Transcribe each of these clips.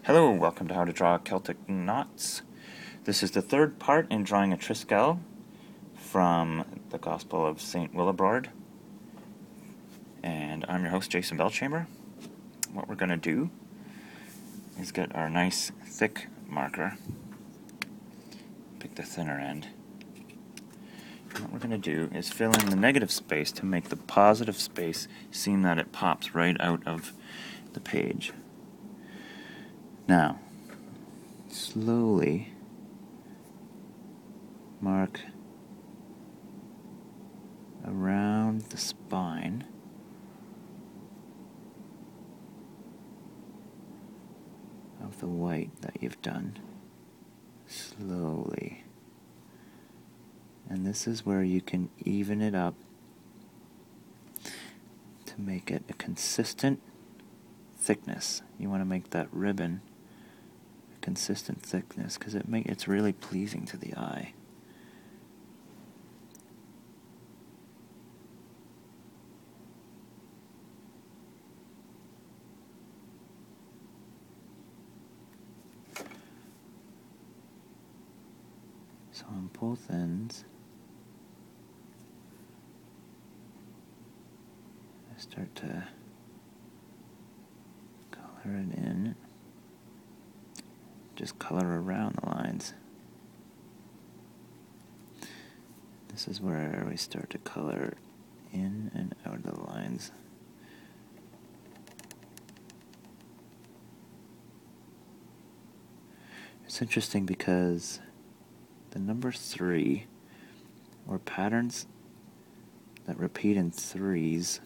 Hello, welcome to How to Draw Celtic Knots. This is the third part in drawing a Triskele from the Gospel of St. Willibrord. And I'm your host, Jason Belchamber. What we're going to do is get our nice thick marker, pick the thinner end. And what we're going to do is fill in the negative space to make the positive space seem that it pops right out of the page. Now, slowly mark around the spine of the white that you've done. Slowly. And this is where you can even it up to make it a consistent thickness. You want to make that ribbon a consistent thickness because it's really pleasing to the eye. So on both ends, I start to color it in. Just color around the lines. This is where we start to color in and out of the lines. It's interesting because the number 3, or patterns that repeat in threes,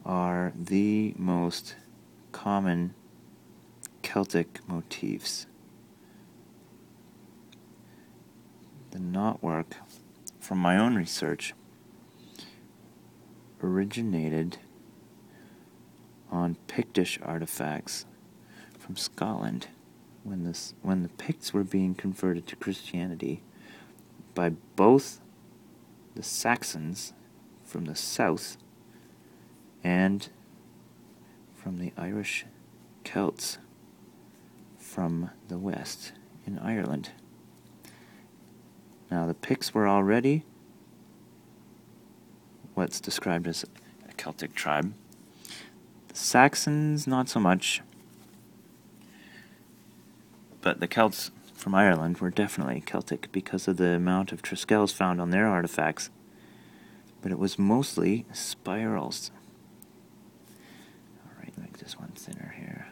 are the most common Celtic motifs. The knotwork, from my own research, originated on Pictish artifacts from Scotland when the Picts were being converted to Christianity by both the Saxons from the south and from the Irish Celts from the west in Ireland. Now the Picts were already what's described as a Celtic tribe. The Saxons not so much, but the Celts from Ireland were definitely Celtic because of the amount of Triskeles found on their artifacts, but it was mostly spirals. Alright, make this one thinner here.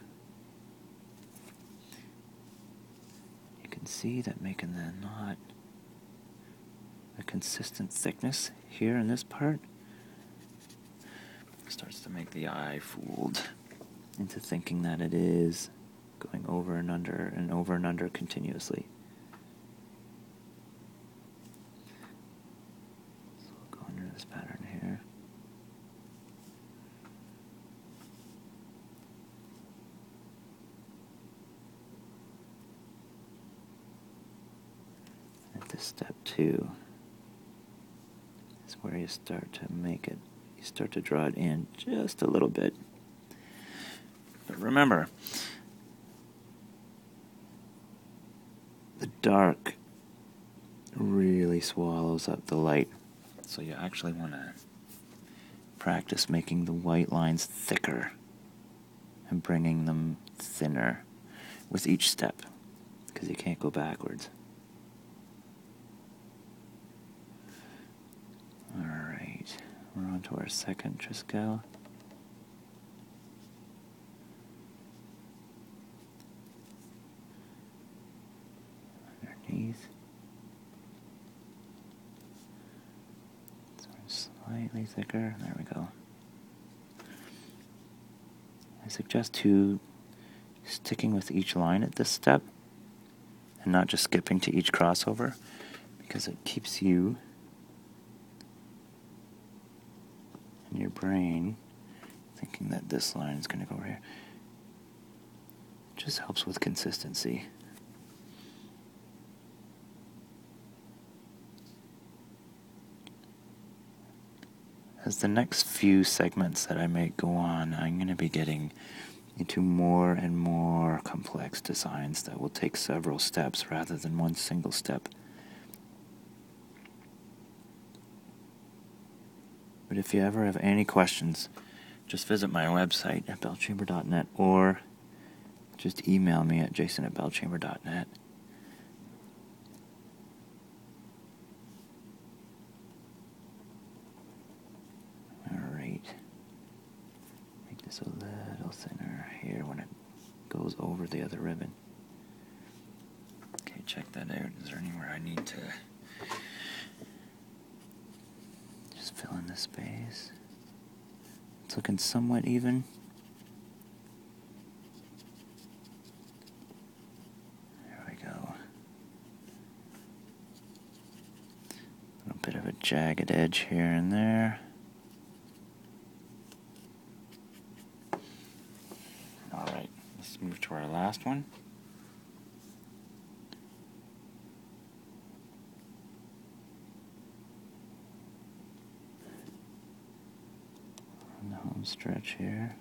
You can see that making the knot a consistent thickness here in this part starts to make the eye fooled into thinking that it is going over and under continuously. So we'll go under this pattern here. At this step 2 is where you start to make it, you start to draw it in just a little bit. But remember, the dark really swallows up the light, so you actually want to practice making the white lines thicker and bringing them thinner with each step, because you can't go backwards. Alright, we're on to our second Triskele. Underneath. So slightly thicker. There we go. I suggest sticking with each line at this step and not just skipping to each crossover, because it keeps you in your brain thinking that this line is going to go over here. It just helps with consistency. As the next few segments that I may go on, I'm going to be getting into more and more complex designs that will take several steps rather than one single step. But if you ever have any questions, just visit my website at bellchamber.net or just email me at jason@bellchamber.net. Alright. Make this a little thinner here when it goes over the other ribbon. Okay, check that out. Is there anywhere I need to just fill in the space? It's looking somewhat even. There we go. A little bit of a jagged edge here and there. Alright, let's move to our last one. On the home stretch here.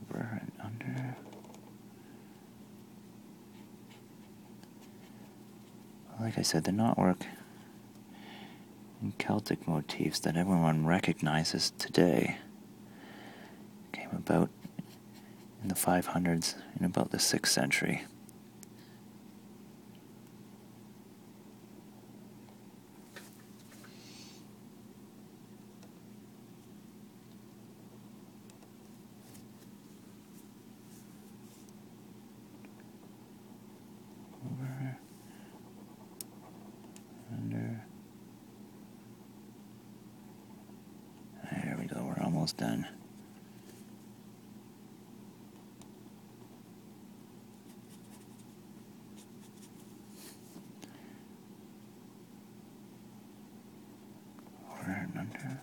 Over and under. Like I said, the knotwork and Celtic motifs that everyone recognizes today came about in the 500s, in about the 6th century. Over, under. There we go, we're almost done. Over and under.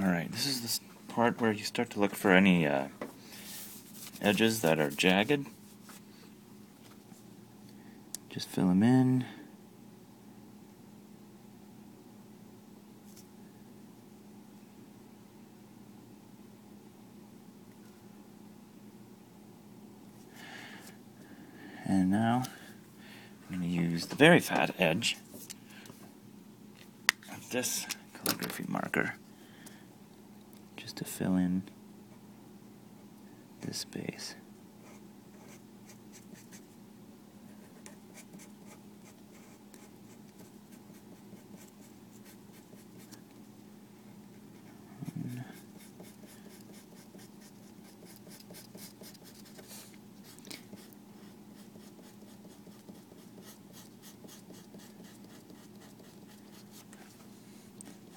Alright, this is the part where you start to look for any edges that are jagged. Just fill them in. And now I'm going to use the very fat edge of this calligraphy marker just to fill in this space.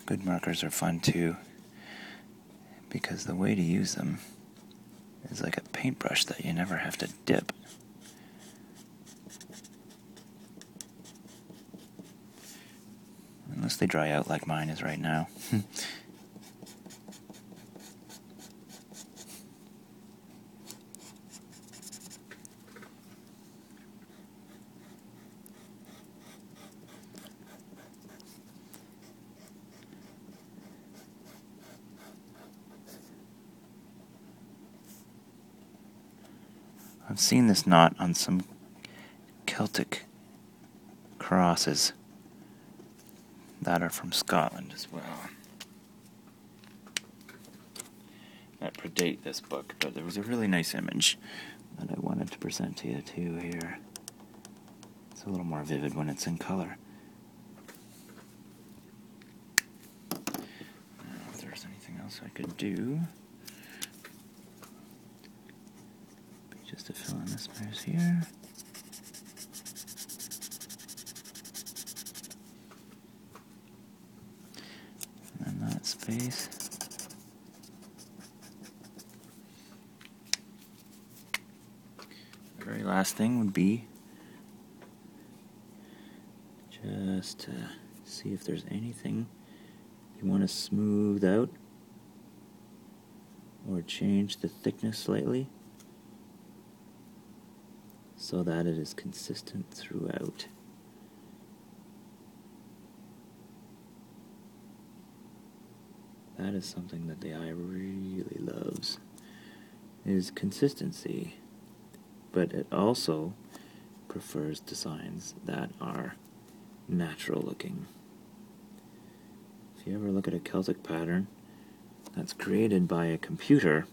Good markers are fun too, because the way to use them is like a paintbrush that you never have to dip. Unless they dry out like mine is right now. I've seen this knot on some Celtic crosses that are from Scotland as well, that predate this book, but there was a really nice image that I wanted to present to you too here. It's a little more vivid when it's in color. Now, if there's anything else I could do, just to fill in the space here. And then that space. The very last thing would be just to see if there's anything you want to smooth out or change the thickness slightly so that it is consistent throughout. That is something that the eye really loves, is consistency, but it also prefers designs that are natural looking. If you ever look at a Celtic pattern that's created by a computer,